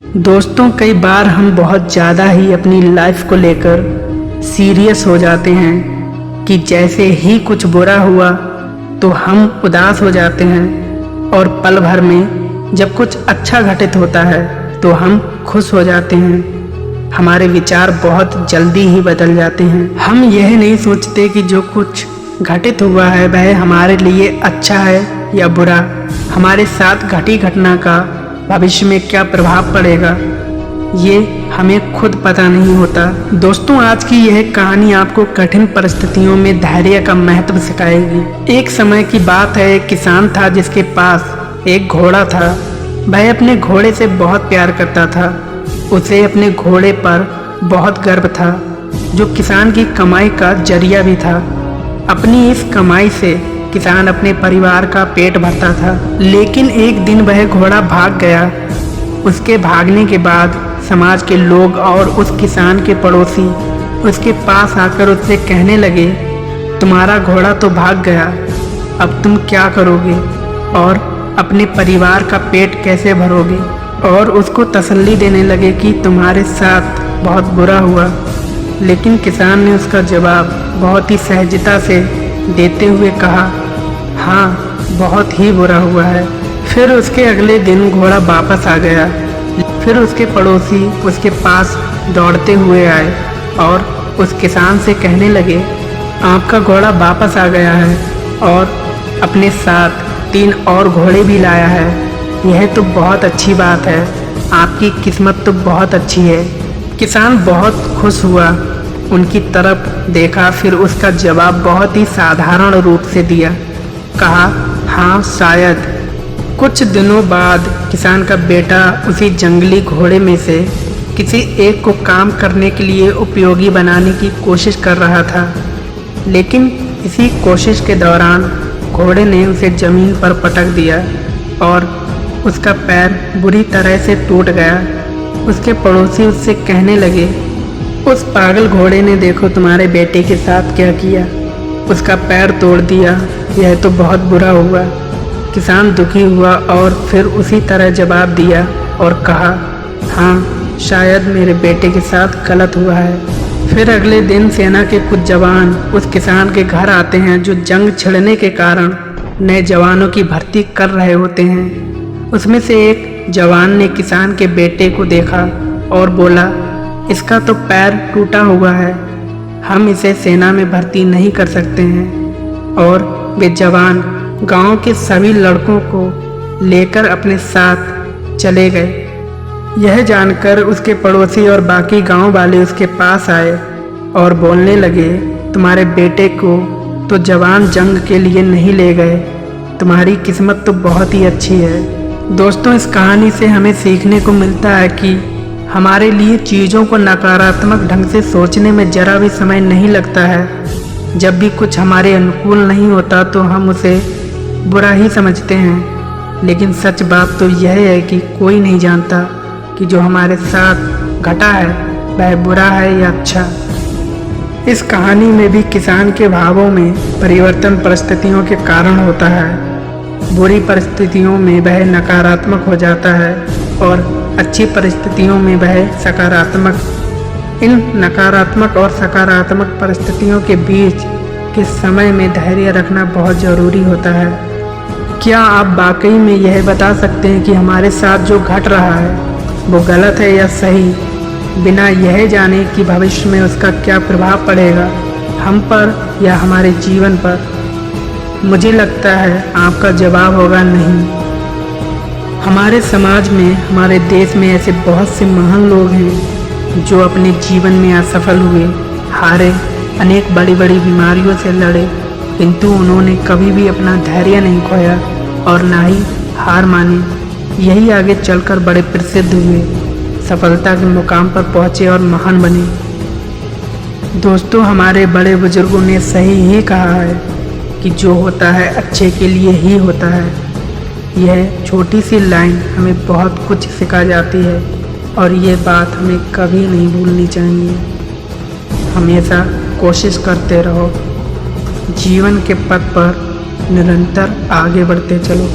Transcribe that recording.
दोस्तों, कई बार हम बहुत ज़्यादा ही अपनी लाइफ को लेकर सीरियस हो जाते हैं कि जैसे ही कुछ बुरा हुआ तो हम उदास हो जाते हैं, और पल भर में जब कुछ अच्छा घटित होता है तो हम खुश हो जाते हैं। हमारे विचार बहुत जल्दी ही बदल जाते हैं। हम यह नहीं सोचते कि जो कुछ घटित हुआ है वह हमारे लिए अच्छा है या बुरा। हमारे साथ घटी घटना का भविष्य में क्या प्रभाव पड़ेगा, ये हमें खुद पता नहीं होता। दोस्तों, आज की यह कहानी आपको कठिन परिस्थितियों में धैर्य का महत्व सिखाएगी। एक समय की बात है, एक किसान था जिसके पास एक घोड़ा था। वह अपने घोड़े से बहुत प्यार करता था। उसे अपने घोड़े पर बहुत गर्व था, जो किसान की कमाई का जरिया भी था। अपनी इस कमाई से किसान अपने परिवार का पेट भरता था। लेकिन एक दिन वह घोड़ा भाग गया। उसके भागने के बाद समाज के लोग और उस किसान के पड़ोसी उसके पास आकर उससे कहने लगे, तुम्हारा घोड़ा तो भाग गया, अब तुम क्या करोगे और अपने परिवार का पेट कैसे भरोगे। और उसको तसल्ली देने लगे कि तुम्हारे साथ बहुत बुरा हुआ। लेकिन किसान ने उसका जवाब बहुत ही सहजता से देते हुए कहा, हाँ, बहुत ही बुरा हुआ है। फिर उसके अगले दिन घोड़ा वापस आ गया। फिर उसके पड़ोसी उसके पास दौड़ते हुए आए और उस किसान से कहने लगे, आपका घोड़ा वापस आ गया है और अपने साथ 3 और घोड़े भी लाया है। यह तो बहुत अच्छी बात है, आपकी किस्मत तो बहुत अच्छी है। किसान बहुत खुश हुआ, उनकी तरफ देखा, फिर उसका जवाब बहुत ही साधारण रूप से दिया, कहा, हाँ शायद। कुछ दिनों बाद किसान का बेटा उसी जंगली घोड़े में से किसी एक को काम करने के लिए उपयोगी बनाने की कोशिश कर रहा था। लेकिन इसी कोशिश के दौरान घोड़े ने उसे ज़मीन पर पटक दिया और उसका पैर बुरी तरह से टूट गया। उसके पड़ोसी उससे कहने लगे, उस पागल घोड़े ने देखो तुम्हारे बेटे के साथ क्या किया, उसका पैर तोड़ दिया, यह तो बहुत बुरा हुआ। किसान दुखी हुआ और फिर उसी तरह जवाब दिया और कहा, हाँ शायद मेरे बेटे के साथ गलत हुआ है। फिर अगले दिन सेना के कुछ जवान उस किसान के घर आते हैं, जो जंग छिड़ने के कारण नए जवानों की भर्ती कर रहे होते हैं। उसमें से एक जवान ने किसान के बेटे को देखा और बोला, इसका तो पैर टूटा हुआ है, हम इसे सेना में भर्ती नहीं कर सकते हैं। और वे जवान गांव के सभी लड़कों को लेकर अपने साथ चले गए। यह जानकर उसके पड़ोसी और बाकी गांव वाले उसके पास आए और बोलने लगे, तुम्हारे बेटे को तो जवान जंग के लिए नहीं ले गए, तुम्हारी किस्मत तो बहुत ही अच्छी है। दोस्तों, इस कहानी से हमें सीखने को मिलता है कि हमारे लिए चीज़ों को नकारात्मक ढंग से सोचने में ज़रा भी समय नहीं लगता है। जब भी कुछ हमारे अनुकूल नहीं होता तो हम उसे बुरा ही समझते हैं। लेकिन सच बात तो यह है कि कोई नहीं जानता कि जो हमारे साथ घटा है वह बुरा है या अच्छा। इस कहानी में भी किसान के भावों में परिवर्तन परिस्थितियों के कारण होता है। बुरी परिस्थितियों में वह नकारात्मक हो जाता है और अच्छी परिस्थितियों में वह सकारात्मक। इन नकारात्मक और सकारात्मक परिस्थितियों के बीच के समय में धैर्य रखना बहुत ज़रूरी होता है। क्या आप वाकई में यह बता सकते हैं कि हमारे साथ जो घट रहा है वो गलत है या सही, बिना यह जाने कि भविष्य में उसका क्या प्रभाव पड़ेगा हम पर या हमारे जीवन पर? मुझे लगता है आपका जवाब होगा नहीं। हमारे समाज में, हमारे देश में ऐसे बहुत से महान लोग हैं जो अपने जीवन में असफल हुए, हारे, अनेक बड़ी बड़ी बीमारियों से लड़े, किंतु उन्होंने कभी भी अपना धैर्य नहीं खोया और ना ही हार मानी। यही आगे चलकर बड़े प्रसिद्ध हुए, सफलता के मुकाम पर पहुँचे और महान बने। दोस्तों, हमारे बड़े बुजुर्गों ने सही ही कहा है कि जो होता है अच्छे के लिए ही होता है। यह छोटी सी लाइन हमें बहुत कुछ सिखा जाती है और ये बात हमें कभी नहीं भूलनी चाहिए। हमेशा कोशिश करते रहो, जीवन के पथ पर निरंतर आगे बढ़ते चलो।